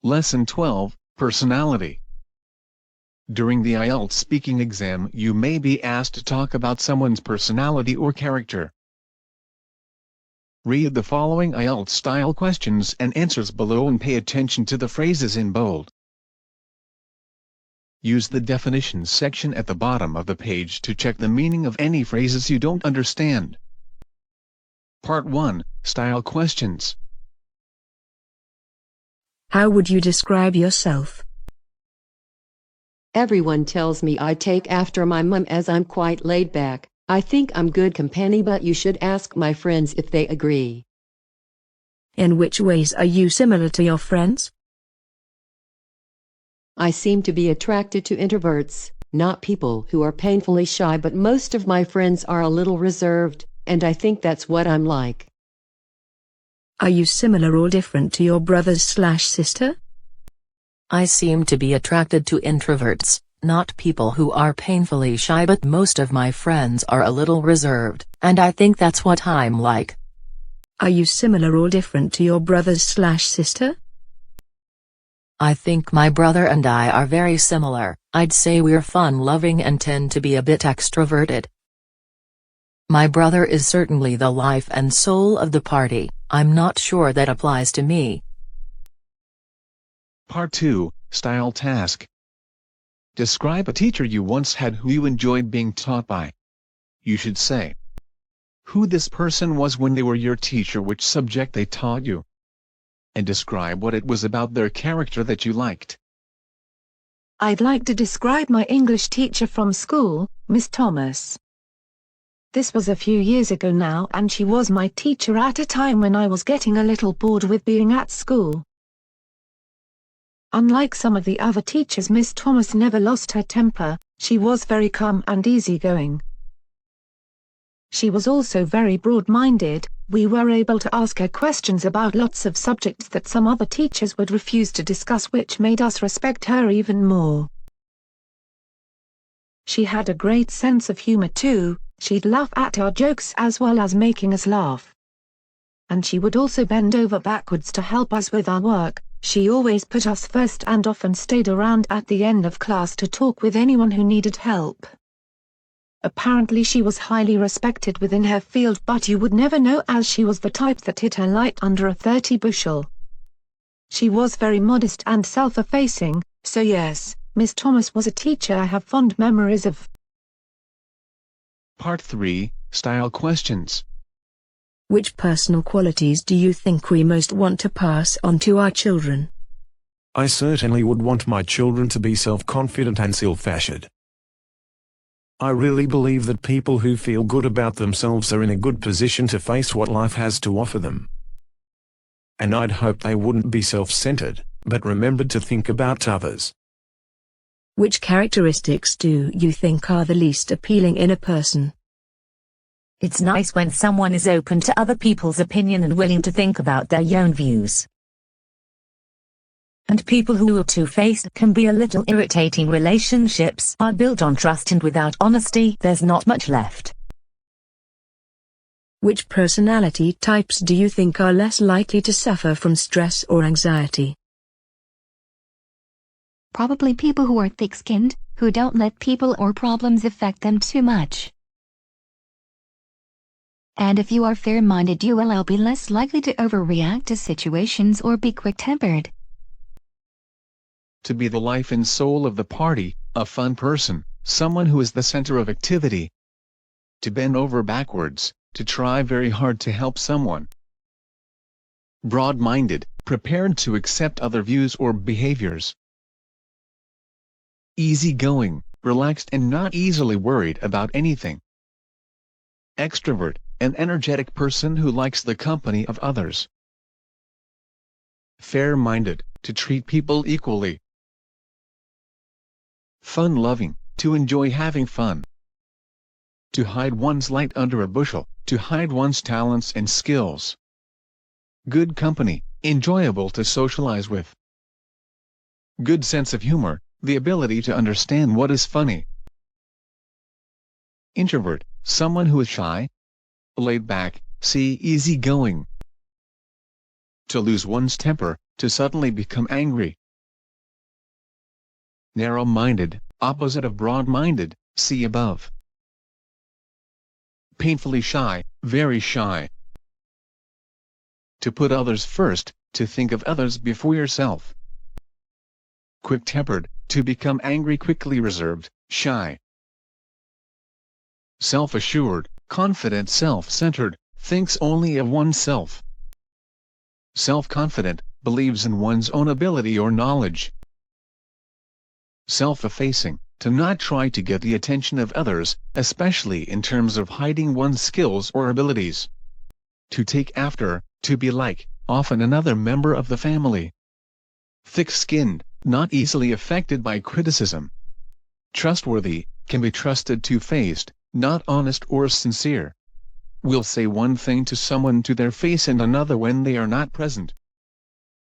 Lesson 12, Personality. During the IELTS speaking exam, you may be asked to talk about someone's personality or character. Read the following IELTS-style questions and answers below and pay attention to the phrases in bold. Use the definitions section at the bottom of the page to check the meaning of any phrases you don't understand. Part 1, Style Questions. How would you describe yourself? Everyone tells me I take after my mum as I'm quite laid back. I think I'm good company, but you should ask my friends if they agree. In which ways are you similar to your friends? I seem to be attracted to introverts, not people who are painfully shy, but most of my friends are a little reserved, and I think that's what I'm like. Are you similar or different to your brothers/sister? I seem to be attracted to introverts, not people who are painfully shy, but most of my friends are a little reserved, and I think that's what I'm like. Are you similar or different to your brothers/sister? I think my brother and I are very similar. I'd say we're fun-loving and tend to be a bit extroverted. My brother is certainly the life and soul of the party. I'm not sure that applies to me. Part 2, Style Task. Describe a teacher you once had who you enjoyed being taught by. You should say who this person was when they were your teacher, which subject they taught you, and describe what it was about their character that you liked. I'd like to describe my English teacher from school, Miss Thomas. This was a few years ago now, and she was my teacher at a time when I was getting a little bored with being at school. Unlike some of the other teachers, Miss Thomas never lost her temper. She was very calm and easygoing. She was also very broad-minded. We were able to ask her questions about lots of subjects that some other teachers would refuse to discuss, which made us respect her even more. She had a great sense of humor too. She'd laugh at our jokes as well as making us laugh. And she would also bend over backwards to help us with our work. She always put us first and often stayed around at the end of class to talk with anyone who needed help. Apparently she was highly respected within her field, but you would never know, as she was the type that hid her light under a 30 bushel. She was very modest and self-effacing, so yes, Miss Thomas was a teacher I have fond memories of. Part 3, Style Questions. Which personal qualities do you think we most want to pass on to our children? I certainly would want my children to be self-confident and self-assured. I really believe that people who feel good about themselves are in a good position to face what life has to offer them. And I'd hope they wouldn't be self-centered, but remembered to think about others. Which characteristics do you think are the least appealing in a person? It's nice when someone is open to other people's opinion and willing to think about their own views. And people who are two-faced can be a little irritating. Relationships are built on trust, and without honesty, there's not much left. Which personality types do you think are less likely to suffer from stress or anxiety? Probably people who are thick-skinned, who don't let people or problems affect them too much. And if you are fair-minded, you will be less likely to overreact to situations or be quick-tempered. To be the life and soul of the party, a fun person, someone who is the center of activity. To bend over backwards, to try very hard to help someone. Broad-minded, prepared to accept other views or behaviors. Easygoing, relaxed and not easily worried about anything. Extrovert, an energetic person who likes the company of others. Fair-minded, to treat people equally. Fun-loving, to enjoy having fun. To hide one's light under a bushel, to hide one's talents and skills. Good company, enjoyable to socialize with. Good sense of humor, the ability to understand what is funny. Introvert, someone who is shy, laid back, see easygoing. To lose one's temper, to suddenly become angry. Narrow-minded, opposite of broad-minded, see above. Painfully shy, very shy. To put others first, to think of others before yourself. Quick-tempered, to become angry quickly. Reserved, shy. Self-assured, confident. Self-centered, thinks only of oneself. Self-confident, believes in one's own ability or knowledge. Self-effacing, to not try to get the attention of others, especially in terms of hiding one's skills or abilities. To take after, to be like, often another member of the family. Thick-skinned, not easily affected by criticism. Trustworthy, can be trusted. Two-faced, not honest or sincere. Will say one thing to someone to their face and another when they are not present.